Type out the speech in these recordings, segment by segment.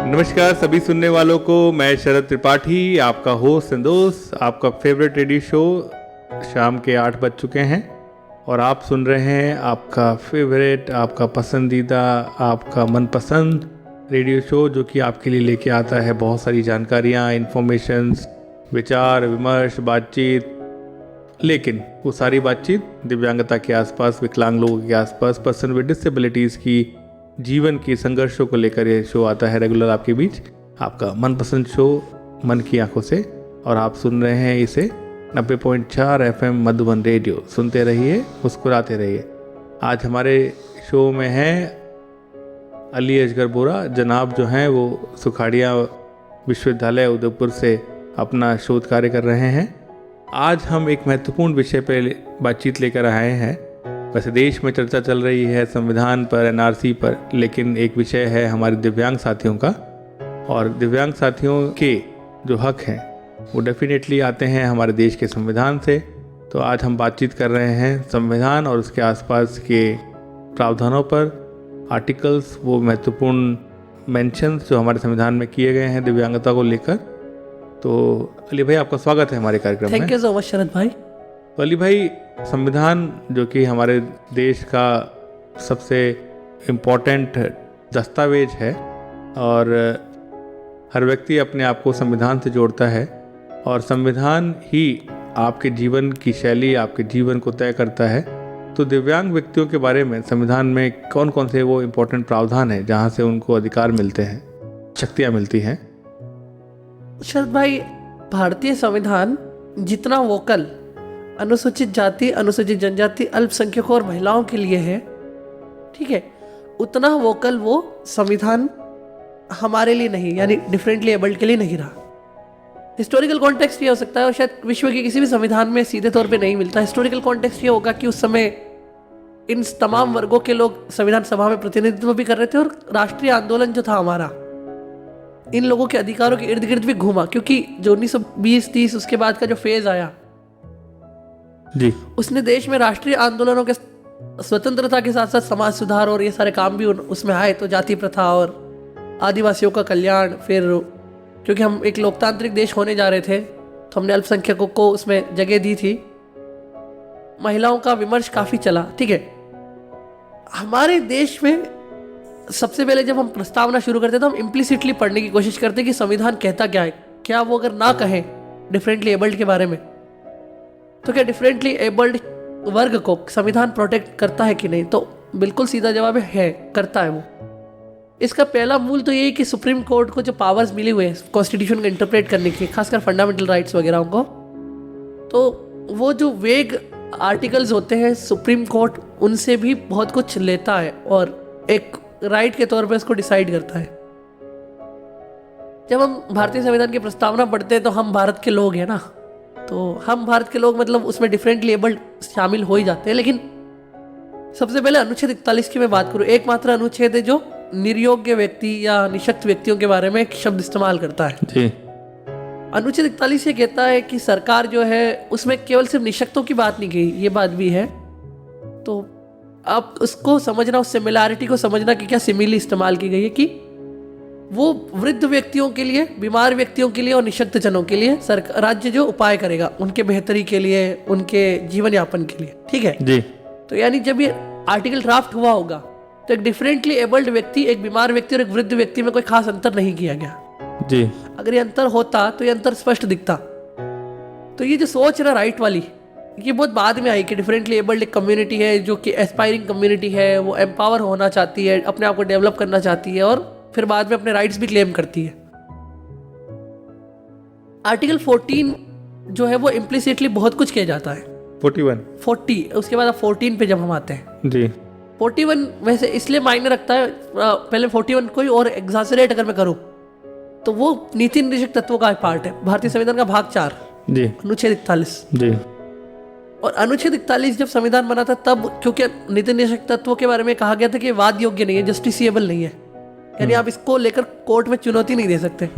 नमस्कार सभी सुनने वालों को, मैं शरद त्रिपाठी, आपका होस्ट एंड दोस्त, आपका फेवरेट रेडियो शो। शाम के 8 बज चुके हैं और आप सुन रहे हैं आपका फेवरेट, आपका पसंदीदा, आपका मनपसंद रेडियो शो, जो कि आपके लिए लेके आता है बहुत सारी जानकारियाँ, इन्फॉर्मेशंस, विचार विमर्श, बातचीत। लेकिन वो सारी बातचीत दिव्यांगता के आसपास, विकलांग लोगों के आसपास, पर्सन विद डिसेबिलिटीज़ की जीवन के संघर्षों को लेकर ये शो आता है रेगुलर आपके बीच। आपका मनपसंद शो मन की आंखों से, और आप सुन रहे हैं इसे 90.4 FM मधुबन रेडियो। सुनते रहिए, मुस्कुराते रहिए। आज हमारे शो में हैं अली असगर बोरा जनाब, जो हैं वो सुखाड़िया विश्वविद्यालय उदयपुर से अपना शोध कार्य कर रहे हैं। आज हम एक महत्वपूर्ण विषय पर बातचीत लेकर आए हैं। वैसे देश में चर्चा चल रही है संविधान पर, एनआरसी पर, लेकिन एक विषय है हमारे दिव्यांग साथियों का, और दिव्यांग साथियों के जो हक हैं वो डेफिनेटली आते हैं हमारे देश के संविधान से। तो आज हम बातचीत कर रहे हैं संविधान और उसके आसपास के प्रावधानों पर, आर्टिकल्स, वो महत्वपूर्ण मेंशंस जो हमारे संविधान में किए गए हैं दिव्यांगता को लेकर। तो अली भाई, आपका स्वागत है हमारे कार्यक्रम में। थैंक यू सो मच शरद भाई। तो अली भाई, संविधान जो कि हमारे देश का सबसे इम्पोर्टेंट दस्तावेज है, और हर व्यक्ति अपने आप को संविधान से जोड़ता है, और संविधान ही आपके जीवन की शैली, आपके जीवन को तय करता है। तो दिव्यांग व्यक्तियों के बारे में संविधान में कौन कौन से वो इम्पोर्टेंट प्रावधान हैं जहाँ से उनको अधिकार मिलते हैं, शक्तियाँ मिलती हैं? शरद भाई, भारतीय संविधान जितना वोकल अनुसूचित जाति, अनुसूचित जनजाति, अल्पसंख्यकों और महिलाओं के लिए है, ठीक है, उतना वोकल वो संविधान हमारे लिए नहीं, यानी डिफरेंटली एबल्ड के लिए नहीं रहा। हिस्टोरिकल कॉन्टेक्स्ट ये हो सकता है, और शायद विश्व के किसी भी संविधान में सीधे तौर पे नहीं मिलता। हिस्टोरिकल कॉन्टेक्स्ट ये होगा कि उस समय इन तमाम वर्गों के लोग संविधान सभा में प्रतिनिधित्व भी कर रहे थे, और राष्ट्रीय आंदोलन जो था हमारा इन लोगों के अधिकारों के इर्द गिर्द भी घूमा, क्योंकि जो 1920-30 उसके बाद का जो फेज आया जी, उसने देश में राष्ट्रीय आंदोलनों के स्वतंत्रता के साथ साथ समाज सुधार और ये सारे काम भी उसमें आए। तो जाति प्रथा और आदिवासियों का कल्याण, फिर क्योंकि हम एक लोकतांत्रिक देश होने जा रहे थे तो हमने अल्पसंख्यकों को उसमें जगह दी थी। महिलाओं का विमर्श काफ़ी चला, ठीक है। हमारे देश में सबसे पहले जब हम प्रस्तावना शुरू करते तो हम इम्प्लिसिटली पढ़ने की कोशिश करते कि संविधान कहता क्या है। क्या वो अगर ना कहें डिफरेंटली एबल्ड के बारे में, तो क्या डिफरेंटली एबल्ड वर्ग को संविधान प्रोटेक्ट करता है कि नहीं? तो बिल्कुल सीधा जवाब है, करता है वो। इसका पहला मूल तो ये है कि सुप्रीम कोर्ट को जो पावर्स मिली हुए हैं कॉन्स्टिट्यूशन को इंटरप्रेट करने की, खासकर फंडामेंटल राइट्स वगैरह को, तो वो जो वेग आर्टिकल्स होते हैं सुप्रीम कोर्ट उनसे भी बहुत कुछ लेता है और एक राइट के तौर पे उसको डिसाइड करता है। जब हम भारतीय संविधान की प्रस्तावना पढ़ते हैं तो हम भारत के लोग हैं ना, तो हम भारत के लोग मतलब उसमें डिफरेंटली एबल्ड शामिल हो ही जाते हैं। लेकिन सबसे पहले अनुच्छेद 41 की मैं बात करूँ, एकमात्र अनुच्छेद है जो निर्योग्य व्यक्ति या निशक्त व्यक्तियों के बारे में एक शब्द इस्तेमाल करता है जी। अनुच्छेद 41 ये कहता है कि सरकार जो है उसमें केवल सिर्फ निशक्तों की बात नहीं कही, ये बात भी है। तो आप उसको समझना, उस सिमिलैरिटी को समझना कि क्या सिमिली इस्तेमाल की गई है, कि वो वृद्ध व्यक्तियों के लिए, बीमार व्यक्तियों के लिए और निशक्त जनों के लिए राज्य जो उपाय करेगा उनके बेहतरी के लिए, उनके जीवन यापन के लिए, ठीक है जी। तो यानी जब ये आर्टिकल ड्राफ्ट हुआ होगा तो एक डिफरेंटली एबल्ड व्यक्ति, एक बीमार व्यक्ति और एक वृद्ध व्यक्ति में कोई खास अंतर नहीं किया गया जी। अगर ये अंतर होता तो ये अंतर स्पष्ट दिखता। तो ये जो सोच है ना राइट वाली, ये बहुत बाद में आई कि डिफरेंटली एबल्ड एक कम्युनिटी है जो कि एस्पायरिंग कम्युनिटी है, वो एम्पावर होना चाहती है, अपने आप को डेवलप करना चाहती है और फिर बाद में अपने राइट्स भी क्लेम करती है। आर्टिकल 14 जो है वो इम्प्लिसिटली बहुत कुछ किया जाता है। 40 उसके बाद 14 पे जब हम आते हैं जी, 41 वैसे इसलिए मायने रखता है, पहले 41 कोई और एग्जासरेट अगर मैं करूं तो वो नीति निर्देशक तत्वों का पार्ट है, भारतीय संविधान का भाग 4 जी, अनुच्छेद 41 जी। और अनुच्छेद 41 जब संविधान बना था तब क्योंकि नीति निर्देशक तत्वों के बारे में कहा गया था कि वाद योग्य नहीं है, जस्टिसिएबल नहीं है, यानी आप इसको लेकर कोर्ट में चुनौती नहीं दे सकते।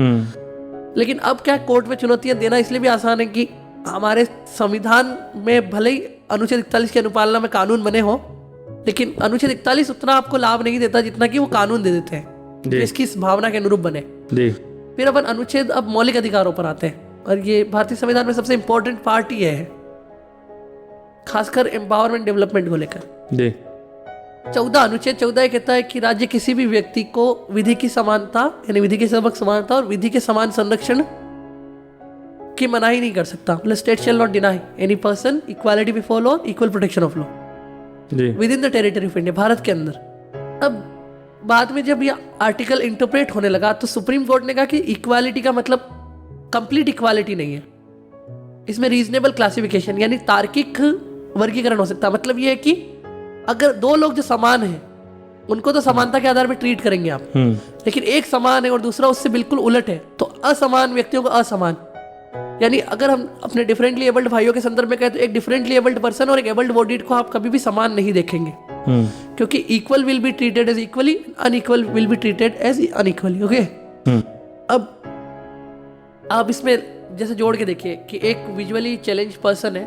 लेकिन अब क्या कोर्ट में चुनौतियां देना इसलिए भी आसान है कि हमारे संविधान में भले ही अनुच्छेद 41 की अनुपालना में कानून बने हो, लेकिन अनुच्छेद 41 उतना आपको लाभ नहीं देता जितना कि वो कानून दे देते हैं, इसकी इस भावना के अनुरूप बने। जी फिर अपन अनुच्छेद अब मौलिक अधिकारों पर आते हैं, और ये भारतीय संविधान में सबसे इंपॉर्टेंट पार्ट ये है, खासकर एम्पावरमेंट डेवलपमेंट को लेकर। जी 14 अनुच्छेद 14 ये कहता है कि राज्य किसी भी व्यक्ति को विधि की समानता यानी विधि के समक्ष समानता और विधि के समान संरक्षण की मनाही नहीं कर सकता। मतलब state shall not deny any person equality before law, equal protection of law with in the territory of India, Bharat के अंदर। अब बाद में जब ये आर्टिकल इंटरप्रेट होने लगा तो सुप्रीम कोर्ट ने कहा कि इक्वालिटी का मतलब कंप्लीट इक्वालिटी नहीं है, इसमें रीजनेबल क्लासिफिकेशन यानी तार्किक वर्गीकरण हो सकता है। मतलब ये है कि अगर दो लोग जो समान हैं उनको तो समानता के आधार पर ट्रीट करेंगे आप, लेकिन एक समान है और दूसरा उससे बिल्कुल उलट है तो असमान व्यक्तियों को असमान, यानी अगर हम अपने डिफरेंटली एबल्ड भाइयों के संदर्भ में कहें तो एक डिफरेंटली एबल्ड पर्सन और एक एबल्ड बॉडीड को आप कभी भी समान नहीं देखेंगे, क्योंकि equal will be treated as equally, unequal will be treated as unequally. Okay, अब आप इसमें जैसे जोड़ के देखिए कि एक विजुअली चैलेंज पर्सन है,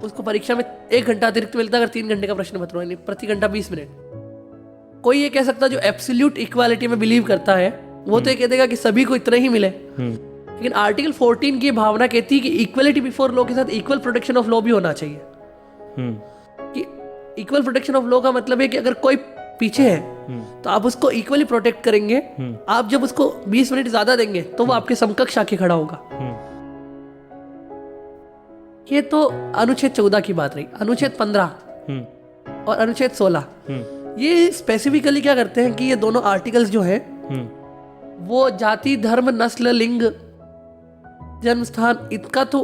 उसको परीक्षा में 1 घंटा अतिरिक्त मिलता है अगर 3 घंटे का प्रश्न पत्र हो, यानी प्रति घंटा 20 मिनट। कोई ये कह सकता है जो एब्सोल्यूट इक्वालिटी में बिलीव करता है वो तो ये कह देगा कि सभी को इतना ही मिले, लेकिन आर्टिकल 14 की भावना कहती है कि इक्वलिटी बिफोर लॉ के साथ इक्वल प्रोटेक्शन ऑफ लॉ भी होना चाहिए। कि इक्वल प्रोटेक्शन ऑफ लॉ का मतलब है कि अगर कोई पीछे है तो आप उसको इक्वली प्रोटेक्ट करेंगे, आप जब उसको 20 मिनट ज्यादा देंगे तो वो आपके समकक्ष आके खड़ा होगा। ये तो अनुच्छेद 14 की बात रही। अनुच्छेद 15 और अनुच्छेद 16 ये स्पेसिफिकली क्या करते हैं कि ये दोनों आर्टिकल्स जो हैं वो जाति, धर्म, नस्ल, लिंग, जन्म स्थान इनका तो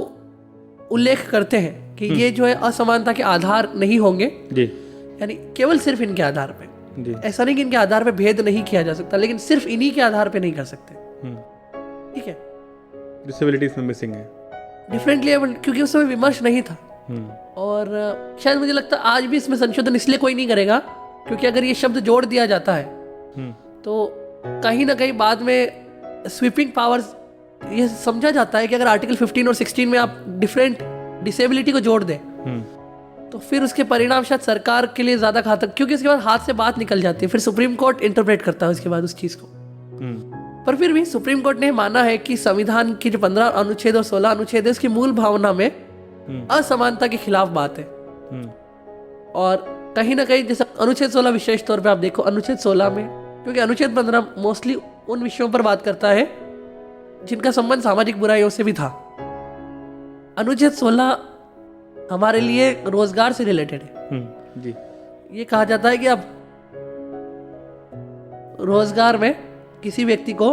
उल्लेख करते हैं कि ये जो है असमानता के आधार नहीं होंगे जी, यानी केवल सिर्फ इनके आधार पे जी। ऐसा नहीं कि इनके आधार पे भेद नहीं किया जा सकता, लेकिन सिर्फ इन्हीं के आधार पे नहीं कर सकते। ठीक है, डिसेबिलिटी इसमें मिसिंग है, डिफरेंटली एबल्ड, क्योंकि उस समय विमर्श नहीं था। और शायद मुझे लगता है आज भी इसमें संशोधन इसलिए कोई नहीं करेगा क्योंकि अगर ये शब्द जोड़ दिया जाता है तो कहीं ना कहीं बाद में स्वीपिंग पावर्स ये समझा जाता है कि अगर आर्टिकल 15 और 16 में आप डिफरेंट डिसेबिलिटी को जोड़ दें तो फिर उसके परिणाम शायद सरकार के लिए ज्यादा घातक, क्योंकि उसके बाद हाथ से बात निकल जाती है, फिर सुप्रीम कोर्ट इंटरप्रेट करता है उसके बाद उस चीज को। पर फिर भी सुप्रीम कोर्ट ने माना है कि संविधान की जो 15 अनुच्छेद और 16 अनुच्छेद है उसकी मूल भावना में असमानता के खिलाफ बात है। और कहीं ना कहीं जैसे अनुच्छेद 16 विशेष तौर पे आप देखो, अनुच्छेद 16 में, क्योंकि अनुच्छेद 15 मोस्टली उन विषयों पर बात करता है जिनका संबंध सामाजिक बुराइयों से भी था। अनुच्छेद 16 हमारे लिए रोजगार से रिलेटेड है जी। ये कहा जाता है कि अब रोजगार में किसी व्यक्ति को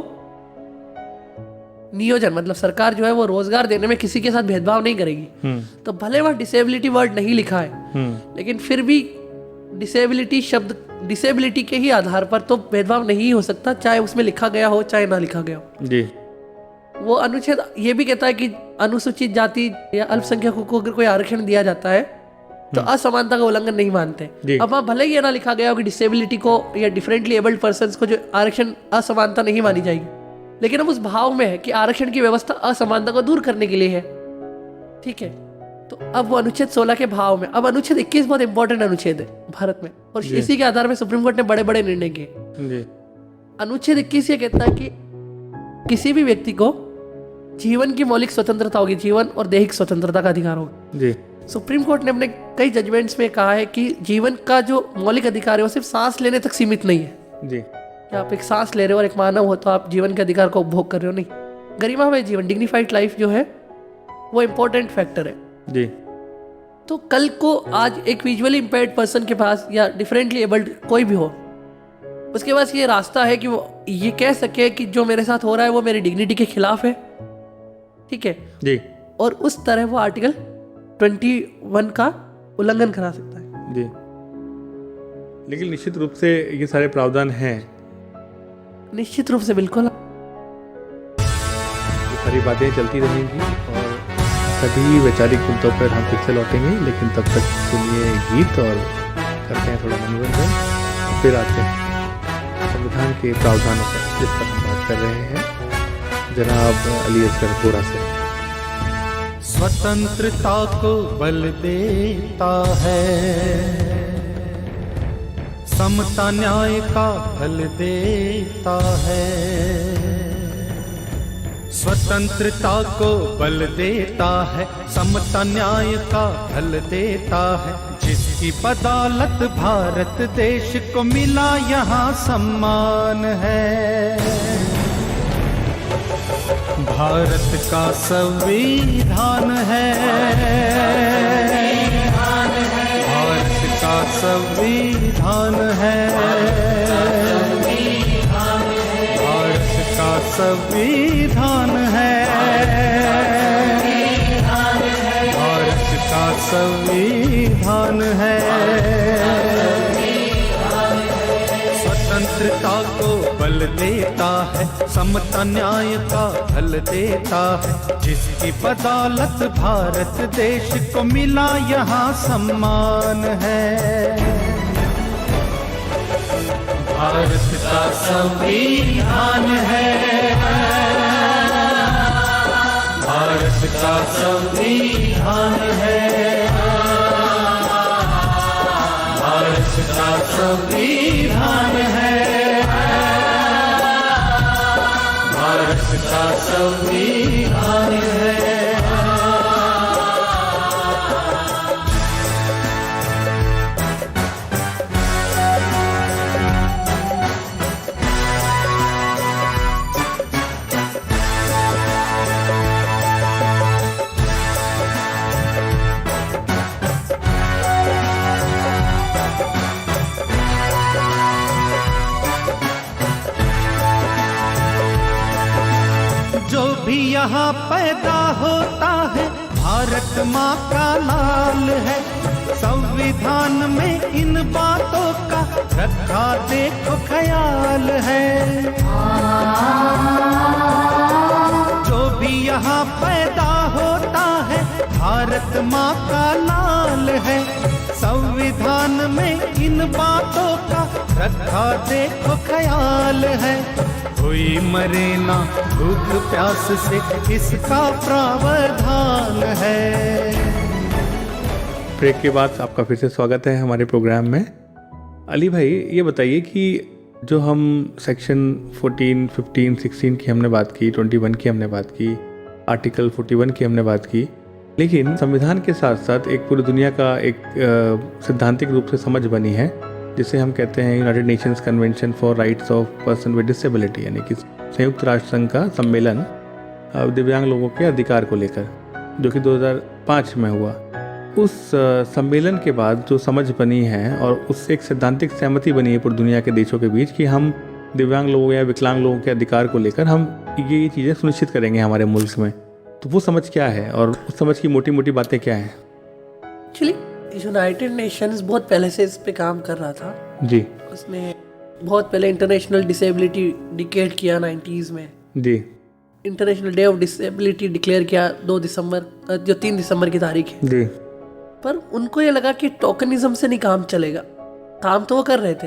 नियोजन, मतलब सरकार जो है वो रोजगार देने में किसी के साथ भेदभाव नहीं करेगी। तो भले वह डिसेबिलिटी वर्ड नहीं लिखा है लेकिन फिर भी डिसेबिलिटी शब्द, डिसेबिलिटी के ही आधार पर तो भेदभाव नहीं हो सकता, चाहे उसमें लिखा गया हो चाहे ना लिखा गया हो जी। वो अनुच्छेद ये भी कहता है कि अनुसूचित जाति या अल्पसंख्यकों को अगर कोई आरक्षण दिया जाता है तो असमानता का उल्लंघन नहीं मानते। अब वहाँ भले ही ये ना लिखा गया हो कि डिसेबिलिटी को या डिफरेंटली एबल्ड पर्सन्स को जो आरक्षण असमानता नहीं मानी जाएगी, लेकिन अब उस भाव में है कि आरक्षण की व्यवस्था असमानता को दूर करने के लिए है। ठीक है, तो अब वो अनुच्छेद 16 के भाव में, अब अनुच्छेद 21 बहुत इंपॉर्टेंट अनुच्छेद है भारत में और इसी के आधार पर सुप्रीम कोर्ट ने बड़े बड़े निर्णय किए। अनुच्छेद 21 ये कहता है कि किसी भी व्यक्ति को जीवन की मौलिक स्वतंत्रता होगी, जीवन और दैहिक स्वतंत्रता का अधिकार होगा जी। सुप्रीम कोर्ट ने अपने कई जजमेंट्स में कहा है कि जीवन का जो मौलिक अधिकार है वो सिर्फ सांस लेने तक सीमित नहीं है जी। कि आप एक सांस ले रहे हो और एक मानव हो तो आप जीवन के अधिकार को उपभोग कर रहे हो, नहीं। गरिमामय जीवन, डिग्निफाइड लाइफ जो है वो इम्पोर्टेंट फैक्टर है जी। तो कल को आज एक विजुअली इम्पेयर्ड पर्सन के पास या डिफरेंटली एबल्ड कोई भी हो, उसके पास ये रास्ता है कि वो ये कह सके कि जो मेरे साथ हो रहा है वो मेरी डिग्निटी के खिलाफ है। ठीक है जी, और उस तरह वो आर्टिकल 21 का उल्लंघन करा सकता है जी। लेकिन निश्चित रूप से ये सारे प्रावधान हैं, निश्चित रूप से बिल्कुल ये सारी बातें चलती रहेंगी और सभी वैचारिक मुद्दों पर हम फिर से लौटेंगे। लेकिन तब तक सुनिए गीत और करते हैं थोड़ा मनोरंजन, फिर आते हैं संविधान के प्रावधानों पर जिस पर हम बात कर रहे हैं जनाब अली असगर बोरा से। स्वतंत्रता को बल देता है, समता न्याय का फल देता है, स्वतंत्रता को बल देता है, समता न्याय का फल देता है, जिसकी बदौलत भारत देश को मिला यहाँ सम्मान है। भारत का संविधान है, भारत का संविधान है, भारत का संविधान है, भारत का संविधान है। स्वतंत्रता को बल देता है, समता न्याय का फल देता है, जिसकी बदौलत भारत देश को मिला यहाँ सम्मान है। भारत का संविधान है, भारत का संविधान है, भारत का संविधान है, भारत का संविधान है। जो भी यहाँ पैदा होता है भारत माँ का लाल है, संविधान में इन बातों का रखा देखो ख्याल है। जो भी यहाँ पैदा होता है भारत माँ का लाल है, संविधान में इन बातों का रखा देखो ख्याल है। कोई मरे ना भूख प्यास से इसका प्रावधान है। ब्रेक के बाद आपका फिर से स्वागत है हमारे प्रोग्राम में। अली भाई, ये बताइए कि जो हम सेक्शन 14, 15, 16 की हमने बात की, 21 की हमने बात की, आर्टिकल 41 की हमने बात की, लेकिन संविधान के साथ साथ एक पूरी दुनिया का एक सैद्धांतिक रूप से समझ बनी है जिसे हम कहते हैं United Nations convention for rights of person with disability, यानी कि संयुक्त राष्ट्र संघ का सम्मेलन दिव्यांग लोगों के अधिकार को लेकर, जो कि 2005 में हुआ। उस सम्मेलन के बाद जो समझ बनी है और उससे एक सैद्धांतिक सहमति बनी है पूरी दुनिया के देशों के बीच कि हम दिव्यांग लोगों या विकलांग लोगों के अधिकार को लेकर हम ये चीज़ें सुनिश्चित करेंगे हमारे मुल्क में। तो वो समझ क्या है और उस समझ की मोटी मोटी बातें क्या हैं? एक्चुअली यूनाइटेड नेशंस बहुत पहले से इस पे काम कर रहा था जी। उसने बहुत पहले इंटरनेशनल डिसेबिलिटी डिक्लेयर किया 90s में जी। International day of disability declare किया 2 दिसंबर, जो 3 दिसंबर की तारीख है जी। पर उनको ये लगा कि टोकनिज्म से नहीं काम चलेगा। काम तो वो कर रहे थे।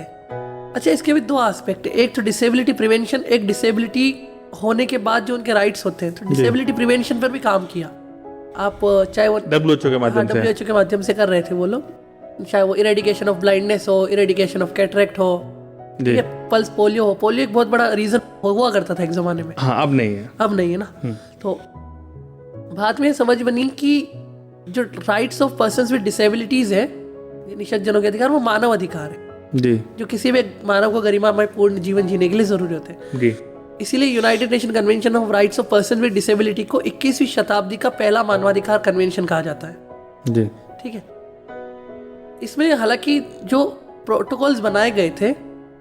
अच्छा, इसके भी 2 एस्पेक्ट है, एक तो डिसेबिलिटी प्रिवेंशन, एक डिसेबिलिटी होने के बाद जो उनके राइट्स होते हैं, तो डिसेबिलिटी प्रिवेंशन पर भी काम किया। आप चाहे वो WHO के माध्यम से, WHO के माध्यम से कर रहे थे वो लोग, चाहे वो इरेडिकेशन ऑफ ब्लाइंडनेस हो, इरेडिकेशन ऑफ कैटरेक्ट हो, ये पल्स पोलियो हो। पोलियो एक बहुत बड़ा रीजन हुआ करता था एक जमाने में। हाँ, अब नहीं है, अब नहीं है ना। तो बाद में समझ बनी कि जो rights of persons with disabilities है, निषद जनों के अधिकार, वो मानव अधिकार है जी, जो किसी भी मानव को गरिमामय पूर्ण जीवन जीने के लिए जरूरी होते हैं जी। इसीलिए United nation convention of rights of person with disability को 21वीं शताब्दी का पहला मानवाधिकार कन्वेंशन कहा जाता है जी। ठीक है। इसमें हालांकि जो प्रोटोकॉल्स बनाए गए थे,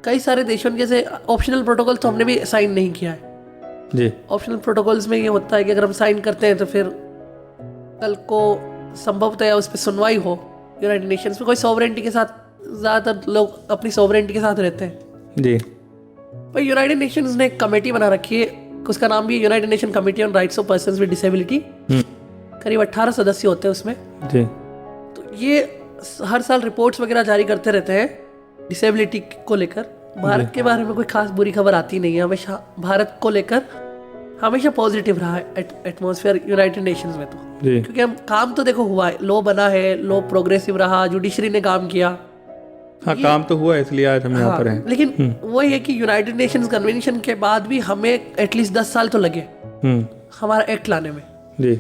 कई सारे देशों के जैसे ऑप्शनल प्रोटोकॉल तो हमने भी साइन नहीं किया है जी। ऑप्शनल प्रोटोकॉल्स में ये होता है कि अगर हम साइन करते हैं तो फिर कल को संभवतः उस पर सुनवाई हो। यूनाइटेड नेशंस में कोई सॉवरेंटी के साथ, ज़्यादातर लोग अपनी सॉवरेंटी के साथ रहते हैं जी। पर यूनाइटेड नेशंस ने एक कमेटी बना रखी है, उसका नाम भी है United nation committee on rights of persons with disability. करीब 18 सदस्य होते हैं उसमें जी। तो ये हर साल रिपोर्ट्स वगैरह जारी करते रहते हैं डिसेबिलिटी को लेकर। भारत के बारे में कोई खास बुरी खबर आती नहीं है, हमेशा भारत को लेकर हमेशा पॉजिटिव रहा है एटमॉस्फेयर यूनाइटेड नेशंस में। तो जी। क्योंकि हम काम तो देखो हुआ है, लॉ बना है, लॉ प्रोग्रेसिव रहा, जुडिशरी ने काम किया। हाँ, काम तो हुआ है, इसलिए आज हम यहाँ पर हैं। लेकिन वही है कि यूनाइटेड नेशंस कन्वेंशन के बाद भी हमें एटलीस्ट 10 साल तो लगे हमारा एक्ट लाने में। जी।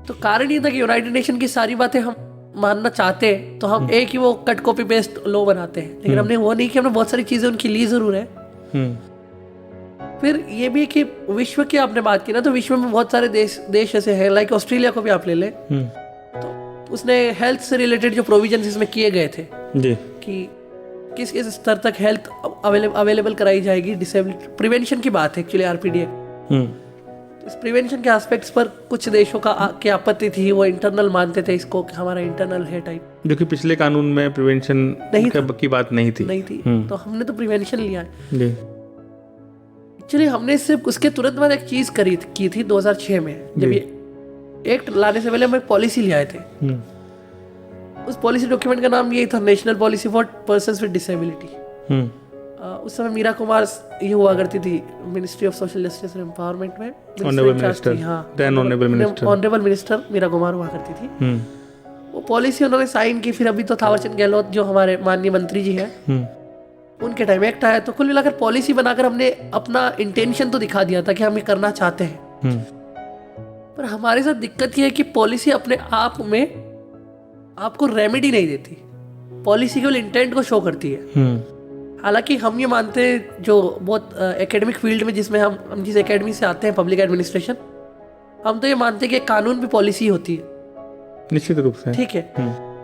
तो कारण ये था कि यूनाइटेड नेशन की सारी बातें हम मानना चाहते हैं, तो हम एक ही वो कट कॉपी पेस्ट लॉ बनाते हैं, लेकिन हमने वो नहीं कि हमने बहुत सारी चीज़ें उनकी ली ज़रूर है। फिर ये भी कि विश्व की आपने बात की ना, तो विश्व में बहुत सारे देश ऐसे हैं, लाइक ऑस्ट्रेलिया को भी आप ले लें, तो उसने हेल्थ से रिलेटेड जो प्रोविजंस इसमें किए गए थे जी, कि किस किस स्तर तक हेल्थ अवेलेबल कराई जाएगी, डिसेबिलिटी प्रिवेंशन की बात है एक्चुअली आरपीडी एक्ट। इस प्रिवेंशन के एस्पेक्ट्स पर कुछ देशों की आपत्ति थी, वो इंटरनल मानते थे इसको कि हमारा इंटरनल है टाइप, जो कि पिछले कानून में प्रिवेंशन की बात नहीं थी। तो हमने तो प्रिवेंशन लिया है जी। एक्चुअली हमने इससे उसके तुरंत बाद एक चीज़ की थी 2006 में, जब ये एक्ट लाने से पहले हम एक पॉलिसी ले आए थे। उस पॉलिसी डॉक्यूमेंट का नाम यही था, national policy for persons with disability. उस समय मीरा कुमार ये हुआ करती थी ministry of social justice and empowerment में, ऑनरेबल मिनिस्टर मीरा कुमार हुआ करती थी। वो पॉलिसी उन्होंने साइन की, फिर अभी तो थावरचंद गहलोत जो हमारे माननीय मंत्री जी हैं, उनके टाइम एक्ट आया। तो कुल मिलाकर पॉलिसी बनाकर हमने अपना इंटेंशन तो दिखा दिया था कि हम ये करना चाहते हैं। पर हमारे साथ दिक्कत ये है कि पॉलिसी अपने आप में आपको रेमेडी नहीं देती, पॉलिसी केवल इंटेंट को शो करती है। हालांकि हम ये मानते हैं, जो बहुत एकेडमिक फील्ड में जिसमें हम जिस एकेडमी से आते हैं, पब्लिक एडमिनिस्ट्रेशन, हम तो ये मानते हैं कि कानून भी पॉलिसी होती है, निश्चित रूप से, ठीक है।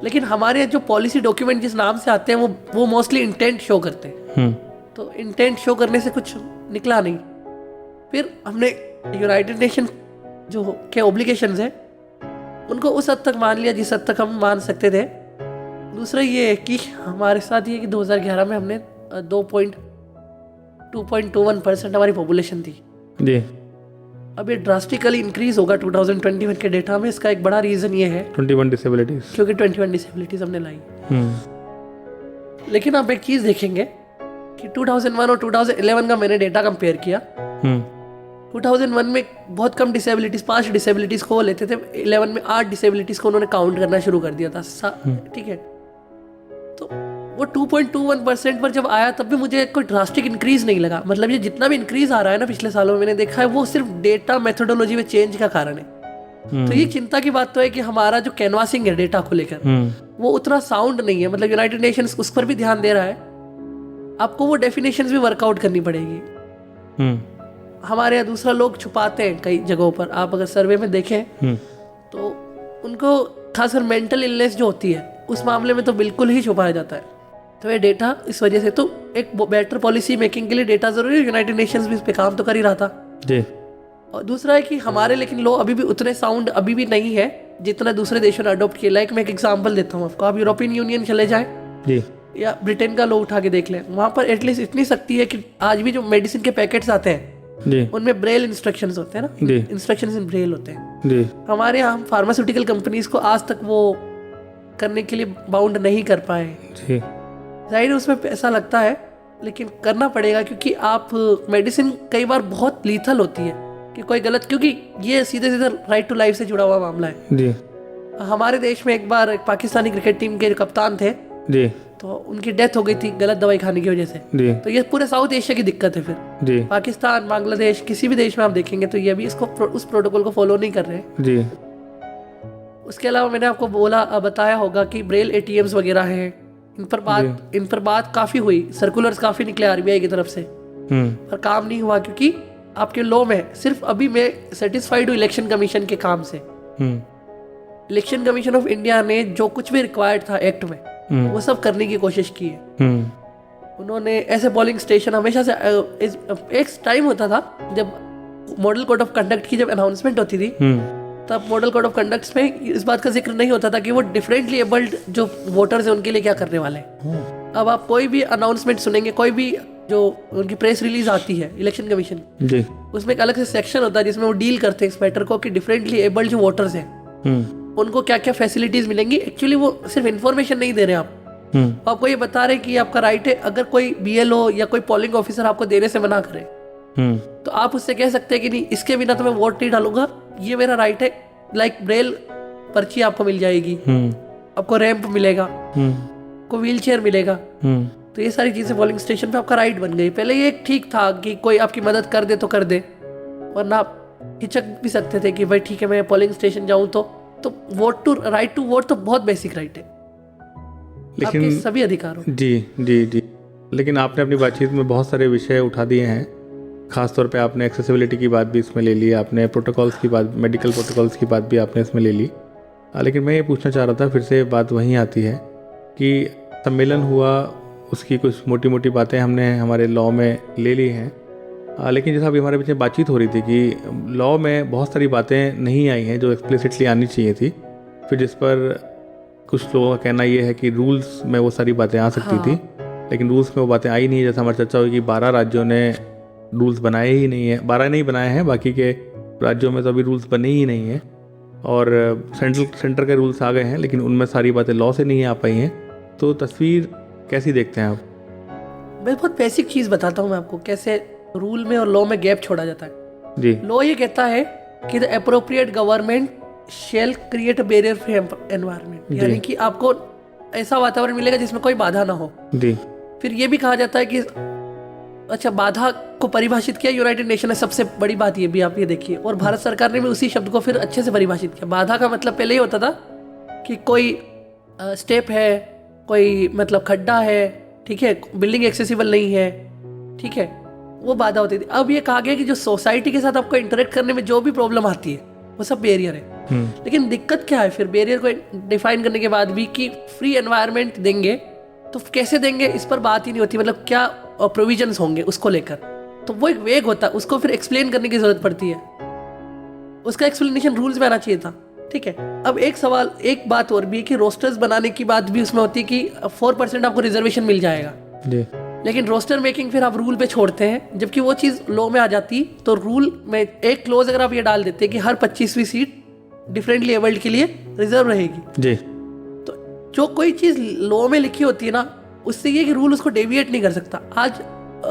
लेकिन हमारे जो पॉलिसी डॉक्यूमेंट जिस नाम से आते हैं वो मोस्टली इंटेंट शो करते हैं। तो इंटेंट शो करने से कुछ निकला नहीं। फिर हमने यूनाइटेड नेशन जो के ऑब्लिगेशंस हैं उनको उस हद तक मान लिया जिस हद तक हम मान सकते थे। दूसरा ये है कि हमारे साथ ये कि 2011 में हमने 2.21% हमारी पॉपुलेशन थी जी। अब ये ड्रास्टिकली इंक्रीज होगा 2021 के डेटा में। इसका एक बड़ा रीजन ये है 21 डिसेबिलिटीज, क्योंकि 21 डिसेबिलिटीज हमने लाई। लेकिन आप एक चीज देखेंगे कि 2001 और 2011 का मैंने डेटा कंपेयर किया। 2001 में बहुत कम डिसेबिलिटीज, 5 डिसेबिलिटीज को वो लेते थे, 11 में 8 डिसेबिलिटीज को उन्होंने काउंट करना शुरू कर दिया था। ठीक है, तो वो 2.21% पर जब आया तब भी मुझे कोई ड्रास्टिक इंक्रीज नहीं लगा। मतलब ये जितना भी इंक्रीज आ रहा है ना पिछले सालों में, मैंने देखा है वो सिर्फ डेटा मेथोडोलॉजी में चेंज का कारण है। तो ये चिंता की बात तो है कि हमारा जो कैनवासिंग है डेटा को लेकर वो उतना साउंड नहीं है। मतलब यूनाइटेड नेशंस उस पर भी ध्यान दे रहा है, आपको वो डेफिनेशंस भी वर्कआउट करनी पड़ेगी। हमारे यहाँ दूसरा लोग छुपाते हैं कई जगहों पर, आप अगर सर्वे में देखें तो उनको खासकर मेंटल इलनेस जो होती है उस मामले में तो बिल्कुल ही छुपाया जाता है। तो ये डेटा इस वजह से, तो एक बेटर पॉलिसी मेकिंग के लिए डेटा जरूरी है। यूनाइटेड नेशंस भी इस पे काम तो कर ही रहा था जी। और दूसरा है कि हमारे लेकिन लॉ अभी भी उतने साउंड अभी भी नहीं है जितना दूसरे देशों ने अडॉप्ट किया। लाइक मैं एक एग्जांपल देता हूँ आपको, आप यूरोपियन यूनियन चले जाएं जी, या ब्रिटेन का लॉ उठा के देख लें, वहाँ पर एटलीस्ट इतनी सख्ती है कि आज भी जो मेडिसिन के पैकेट्स आते हैं जी, उनमें ब्रेल इंस्ट्रक्शंस होते हैं ना, इंस्ट्रक्शंस इन ब्रेल होते हैं जी। हमारे यहाँ फार्मास्यूटिकल कंपनीज को आज तक वो करने के लिए बाउंड नहीं कर पाए जी। जाहिर है उसमें पैसा लगता है, लेकिन करना पड़ेगा क्योंकि आप मेडिसिन कई बार बहुत लीथल होती है कि कोई गलत, क्योंकि ये सीधे सीधे राइट टू लाइफ से जुड़ा हुआ मामला है जी। हमारे देश में एक बार एक पाकिस्तानी क्रिकेट टीम के कप्तान थे जी, तो उनकी डेथ हो गई थी गलत दवाई खाने की वजह से जी। तो ये पूरे साउथ एशिया की दिक्कत है फिर जी। पाकिस्तान, बांग्लादेश, किसी भी देश में आप देखेंगे तो ये भी इसको उस प्रोटोकॉल को फॉलो नहीं कर रहे जी। उसके अलावा मैंने आपको बताया होगा कि ब्रेल एटीएम्स वगैरह हैं, इन पर बात काफी हुई, सर्कुलर्स काफी निकले आरबीआई की तरफ से, पर काम नहीं हुआ क्योंकि आपके लॉ में सिर्फ अभी मैं सेटिस्फाइड हूँ इलेक्शन कमीशन के काम से। इलेक्शन कमीशन ऑफ इंडिया ने जो कुछ भी रिक्वायर्ड था एक्ट में वो सब करने की कोशिश की है। उन्होंने ऐसे पोलिंग स्टेशन हमेशा से, एक टाइम होता था जब मॉडल कोड ऑफ कंडक्ट की जब अनाउंसमेंट होती थी तब मॉडल कोड ऑफ कंडक्ट में इस बात का जिक्र नहीं होता था कि वो डिफरेंटली एबल्ड जो वोटर्स हैं उनके लिए क्या करने वाले हैं। अब आप कोई भी अनाउंसमेंट सुनेंगे, कोई भी जो उनकी प्रेस रिलीज आती है इलेक्शन कमीशन जी, उसमें एक अलग से सेक्शन होता है जिसमें वो डील करते हैं इस मैटर को कि डिफरेंटली एबल्ड जो वोटर्स हैं उनको क्या क्या फैसिलिटीज मिलेंगी। एक्चुअली वो सिर्फ इन्फॉर्मेशन नहीं दे रहे आप, आपको ये बता रहे कि आपका राइट है। अगर कोई बीएलओ या कोई पोलिंग ऑफिसर आपको देने से मना करे तो आप उससे कह सकते हैं कि नहीं, इसके बिना तो मैं वोट नहीं डालूंगा, ये मेरा राइट है। लाइक ब्रेल पर्ची आपको मिल जाएगी, आपको रैंप मिलेगा, आपको व्हील चेयर मिलेगा। तो ये सारी चीजें पोलिंग स्टेशन पे आपका राइट बन गई। पहले ये ठीक था कि कोई आपकी मदद कर दे तो कर दे, वरना हिचक भी सकते थे कि भाई ठीक है मैं पोलिंग स्टेशन जाऊं तो राइट टू वोट तो बहुत बेसिक राइट है, आपके लेकिन सभी अधिकारों। जी, लेकिन आपने अपनी बातचीत में बहुत सारे विषय उठा दिए हैं। खासतौर पे आपने एक्सेसिबिलिटी की बात भी इसमें ले ली, आपने प्रोटोकॉल्स की बात, मेडिकल प्रोटोकॉल्स की बात भी आपने इसमें ले ली। लेकिन मैं ये पूछना चाह रहा था, फिर से बात वहीं आती है कि सम्मेलन हुआ, उसकी कुछ मोटी मोटी बातें हमने हमारे लॉ में ले ली हैं, लेकिन जैसा अभी हमारे बीच में बातचीत हो रही थी कि लॉ में बहुत सारी बातें नहीं आई हैं जो एक्सप्लिसिटली आनी चाहिए थी, फिर जिस पर कुछ लोगों का कहना ये है कि रूल्स में वो सारी बातें आ सकती थी, लेकिन रूल्स में वो बातें आई नहीं है। जैसा हमारी चर्चा हुई कि 12 राज्यों ने रूल्स बनाए ही नहीं है, 12 नहीं बनाए हैं, बाकी के राज्यों में तो अभी रूल्स बने ही नहीं हैं, और सेंटर के रूल्स आ गए हैं, लेकिन उनमें सारी बातें लॉ से नहीं आ पाई हैं। तो तस्वीर कैसी देखते हैं आप? मैं बहुत बेसिक चीज़ बताता हूँ मैं आपको, कैसे रूल में और लॉ में गैप छोड़ा जाता है। जी, लॉ ये कहता है कि the appropriate government shall create a barrier free environment, यानी कि आपको ऐसा वातावरण मिलेगा जिसमें कोई बाधा ना हो। जी, फिर ये भी कहा जाता है कि अच्छा, बाधा को परिभाषित किया यूनाइटेड नेशन ने, सबसे बड़ी बात ये भी आप ये देखिए, और भारत सरकार ने भी उसी शब्द को फिर अच्छे से परिभाषित किया। बाधा का मतलब पहले ही होता था कि कोई स्टेप है, कोई मतलब खड्डा है, ठीक है, बिल्डिंग एक्सेसिबल नहीं है, ठीक है, वो बाधा होती थी। अब ये कहा गया कि जो सोसाइटी के साथ आपको इंटरेक्ट करने में जो भी प्रॉब्लम आती है वो सब बैरियर है। लेकिन दिक्कत क्या है फिर बैरियर को डिफाइन करने के बाद भी कि फ्री एनवायरनमेंट देंगे तो कैसे देंगे, इस पर बात ही नहीं होती। मतलब क्या प्रोविजंस होंगे उसको लेकर, तो वो एक वेग होता है, उसको फिर एक्सप्लेन करने की जरूरत पड़ती है, उसका एक्सप्लेनेशन रूल्स में आना चाहिए था, ठीक है। अब एक सवाल, एक बात और भी है कि रोस्टर्स बनाने की बात भी उसमें होती है कि 4% आपको रिजर्वेशन मिल जाएगा जी, लेकिन रोस्टर मेकिंग फिर आप रूल पे छोड़ते हैं, जबकि वो चीज़ लॉ में आ जाती तो रूल में एक क्लोज अगर आप ये डाल देते कि हर 25वीं सीट डिफरेंटली एबल्ड के लिए रिजर्व रहेगी, जी, तो जो कोई चीज़ लॉ में लिखी होती है ना, उससे ये कि रूल उसको डेविएट नहीं कर सकता। आज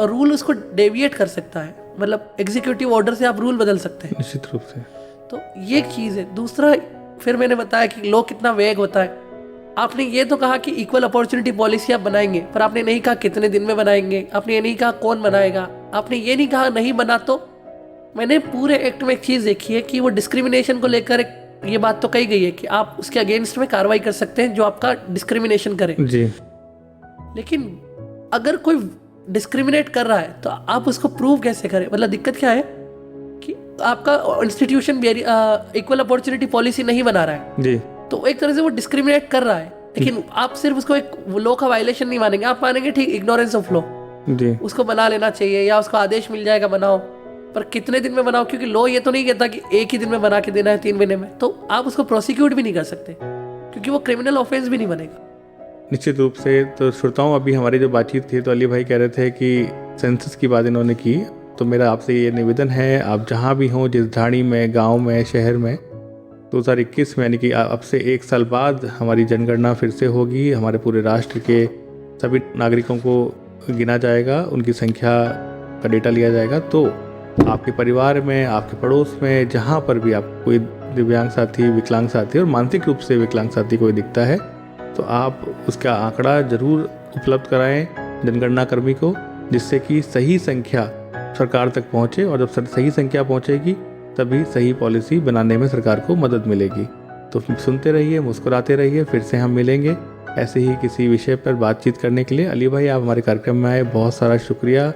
रूल उसको डेविएट कर सकता है, मतलब एग्जीक्यूटिव ऑर्डर से आप रूल बदल सकते हैं, निश्चित रूप से। तो ये एक चीज़ है। दूसरा, फिर मैंने बताया कि लॉ कितना वेग होता है। आपने ये तो कहा कि इक्वल अपॉर्चुनिटी पॉलिसी आप बनाएंगे, पर आपने नहीं कहा कितने दिन में बनाएंगे, आपने ये नहीं कहा कौन बनाएगा, आपने ये नहीं कहा नहीं बना तो। मैंने पूरे एक्ट में एक चीज़ देखी है कि वो डिस्क्रिमिनेशन को लेकर एक ये बात तो कही गई है कि आप उसके अगेंस्ट में कार्रवाई कर सकते हैं जो आपका डिस्क्रिमिनेशन करे जी, लेकिन अगर कोई डिस्क्रिमिनेट कर रहा है तो आप उसको प्रूव कैसे करें? मतलब दिक्कत क्या है कि आपका इंस्टीट्यूशन इक्वल अपॉर्चुनिटी पॉलिसी नहीं बना रहा है, जी, तो एक तरह से वो डिस्क्रिमिनेट कर रहा है, लेकिन आप सिर्फ उसको एक लॉ का वायलेशन नहीं मानेंगे, आप मानेंगे ठीक इग्नोरेंस ऑफ लॉ, जी, उसको बना लेना चाहिए या उसको आदेश मिल जाएगा बनाओ, पर कितने दिन में बनाओ, क्योंकि लॉ ये तो नहीं कहता कि एक ही दिन में बना के देना है 3 महीने में, तो आप उसको प्रोसिक्यूट भी नहीं कर सकते क्योंकि वो क्रिमिनल ऑफेंस भी नहीं बनेगा। निश्चित रूप से। तो श्रोताओं, अभी हमारी जो बातचीत थी तो अली भाई कह रहे थे कि सेंसस की बात इन्होंने की, तो मेरा आपसे ये निवेदन है, आप जहाँ भी हों, जिस ढाणी में, गांव में, शहर में, 2021 में यानी कि अब से 1 साल बाद हमारी जनगणना फिर से होगी। हमारे पूरे राष्ट्र के सभी नागरिकों को गिना जाएगा, उनकी संख्या का डेटा लिया जाएगा। तो आपके परिवार में, आपके पड़ोस में, जहाँ पर भी आप कोई दिव्यांग साथी, विकलांग साथी और मानसिक रूप से विकलांग साथी कोई दिखता है तो आप उसका आंकड़ा जरूर उपलब्ध कराएं जनगणना कर्मी को, जिससे कि सही संख्या सरकार तक पहुंचे, और जब सही संख्या पहुंचेगी तभी सही पॉलिसी बनाने में सरकार को मदद मिलेगी। तो सुनते रहिए, मुस्कुराते रहिए, फिर से हम मिलेंगे ऐसे ही किसी विषय पर बातचीत करने के लिए। अली भाई, आप हमारे कार्यक्रम में आए, बहुत सारा शुक्रिया,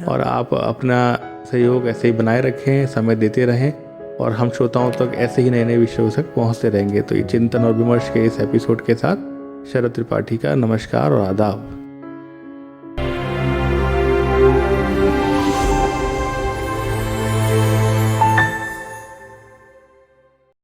और आप अपना सहयोग ऐसे ही बनाए रखें, समय देते रहें, और हम श्रोताओं तक ऐसे ही नए नए विषयों तक पहुँचते रहेंगे। तो ये चिंतन और विमर्श के इस एपिसोड के साथ शरद त्रिपाठी का नमस्कार और आदाब।